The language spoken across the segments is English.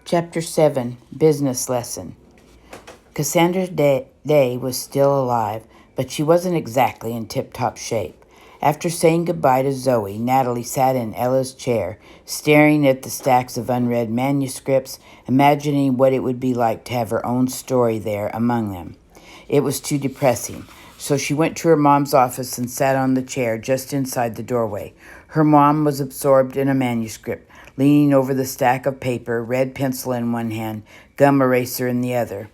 Chapter 7, Business Lesson. Cassandra Day was still alive, but she wasn't exactly in tip-top shape. After saying goodbye to Zoe, Natalie sat in Ella's chair, staring at the stacks of unread manuscripts, imagining what it would be like to have her own story there among them. It was too depressing, so she went to her mom's office and sat on the chair just inside the doorway. Her mom was absorbed in a manuscript, leaning over the stack of paper, red pencil in one hand, gum eraser in the other.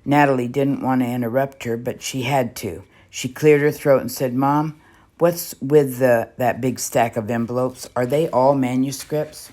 Natalie didn't want to interrupt her, but she had to. She cleared her throat and said, "Mom, what's with that big stack of envelopes? Are they all manuscripts?"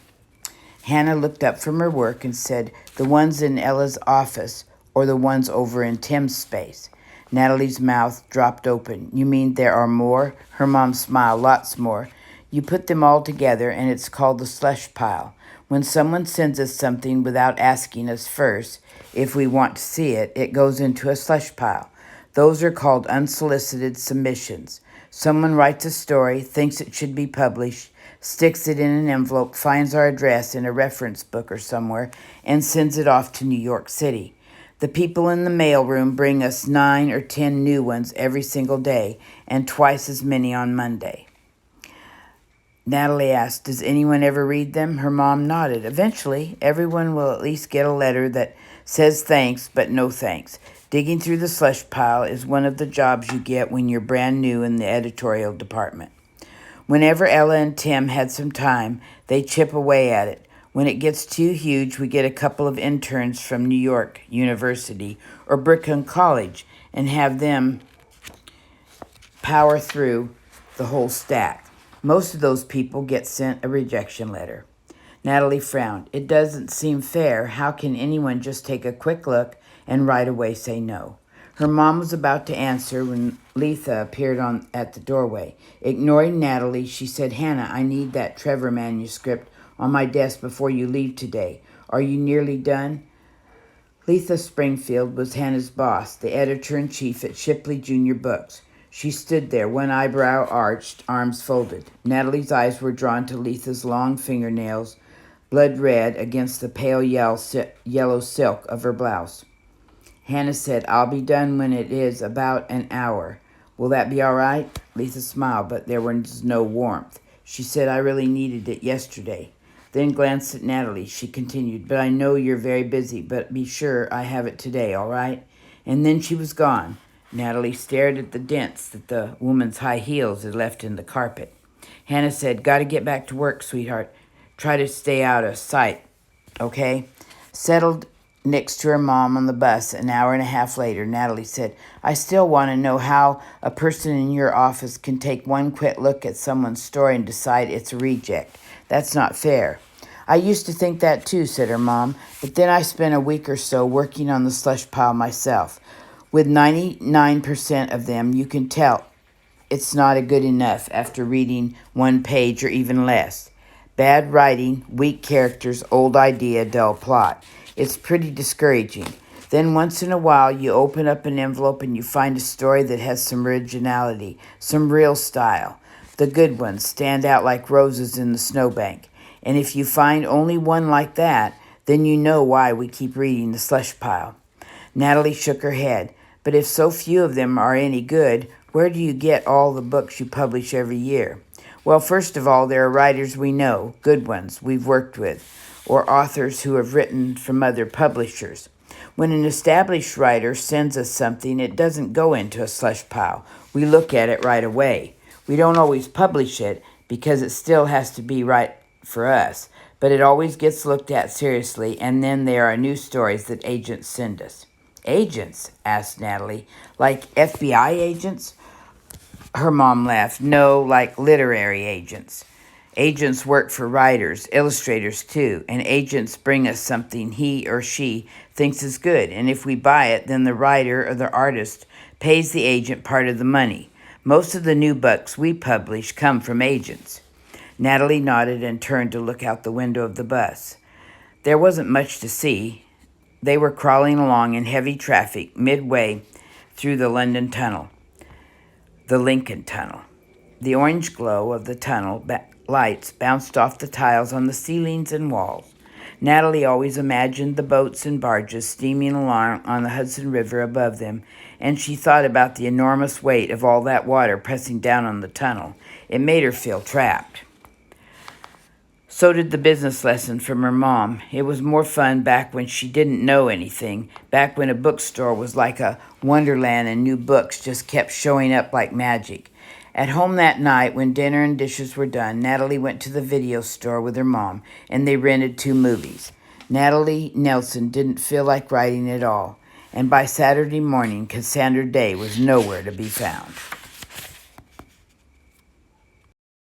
Hannah looked up from her work and said, "The ones in Ella's office or the ones over in Tim's space?" Natalie's mouth dropped open. "You mean there are more?" Her mom smiled. "Lots more. You put them all together and it's called the slush pile. When someone sends us something without asking us first if we want to see it, it goes into a slush pile. Those are called unsolicited submissions. Someone writes a story, thinks it should be published, sticks it in an envelope, finds our address in a reference book or somewhere, and sends it off to New York City. The people in the mailroom bring us 9 or 10 new ones every single day, and twice as many on Monday." Natalie asked, "Does anyone ever read them?" Her mom nodded. "Eventually, everyone will at least get a letter that says thanks, but no thanks. Digging through the slush pile is one of the jobs you get when you're brand new in the editorial department. Whenever Ella and Tim had some time, they chip away at it. When it gets too huge, we get a couple of interns from New York University or Brooklyn College and have them power through the whole stack. Most of those people get sent a rejection letter." Natalie frowned. "It doesn't seem fair. How can anyone just take a quick look and right away say no?" Her mom was about to answer when Letha appeared at the doorway. Ignoring Natalie, she said, "Hannah, I need that Trevor manuscript on my desk before you leave today. Are you nearly done?" Letha Springfield was Hannah's boss, the editor-in-chief at Shipley Junior Books. She stood there, one eyebrow arched, arms folded. Natalie's eyes were drawn to Letha's long fingernails, blood red against the pale yellow silk of her blouse. Hannah said, "I'll be done when it is about an hour. Will that be all right?" Letha smiled, but there was no warmth. She said, "I really needed it yesterday." Then glanced at Natalie. She continued, "But I know you're very busy, but be sure I have it today, all right?" And then she was gone. Natalie stared at the dents that the woman's high heels had left in the carpet. Hannah said, "Gotta get back to work, sweetheart. Try to stay out of sight, okay?" Settled next to her mom on the bus an hour and a half later, Natalie said, "I still want to know how a person in your office can take one quick look at someone's story and decide it's a reject. That's not fair." "I used to think that too," said her mom, "but then I spent a week or so working on the slush pile myself. With 99% of them, you can tell it's not a good enough after reading one page or even less. Bad writing, weak characters, old idea, dull plot. It's pretty discouraging. Then once in a while, you open up an envelope and you find a story that has some originality, some real style. The good ones stand out like roses in the snowbank. And if you find only one like that, then you know why we keep reading the slush pile." Natalie shook her head. "But if so few of them are any good, where do you get all the books you publish every year?" "Well, first of all, there are writers we know, good ones we've worked with, or authors who have written from other publishers. When an established writer sends us something, it doesn't go into a slush pile. We look at it right away. We don't always publish it because it still has to be right for us, but it always gets looked at seriously, and then there are new stories that agents send us." "Agents?" asked Natalie. "Like FBI agents?" Her mom laughed. "No, like literary agents. Agents work for writers, illustrators too, and agents bring us something he or she thinks is good, and if we buy it, then the writer or the artist pays the agent part of the money. Most of the new books we publish come from agents." Natalie nodded and turned to look out the window of the bus. There wasn't much to see. They were crawling along in heavy traffic midway through the London Tunnel, the Lincoln Tunnel. The orange glow of the tunnel lights bounced off the tiles on the ceilings and walls. Natalie always imagined the boats and barges steaming along on the Hudson River above them, and she thought about the enormous weight of all that water pressing down on the tunnel. It made her feel trapped. So did the business lesson from her mom. It was more fun back when she didn't know anything, back when a bookstore was like a wonderland and new books just kept showing up like magic. At home that night, when dinner and dishes were done, Natalie went to the video store with her mom, and they rented 2 movies. Natalie Nelson didn't feel like writing at all, and by Saturday morning, Cassandra Day was nowhere to be found.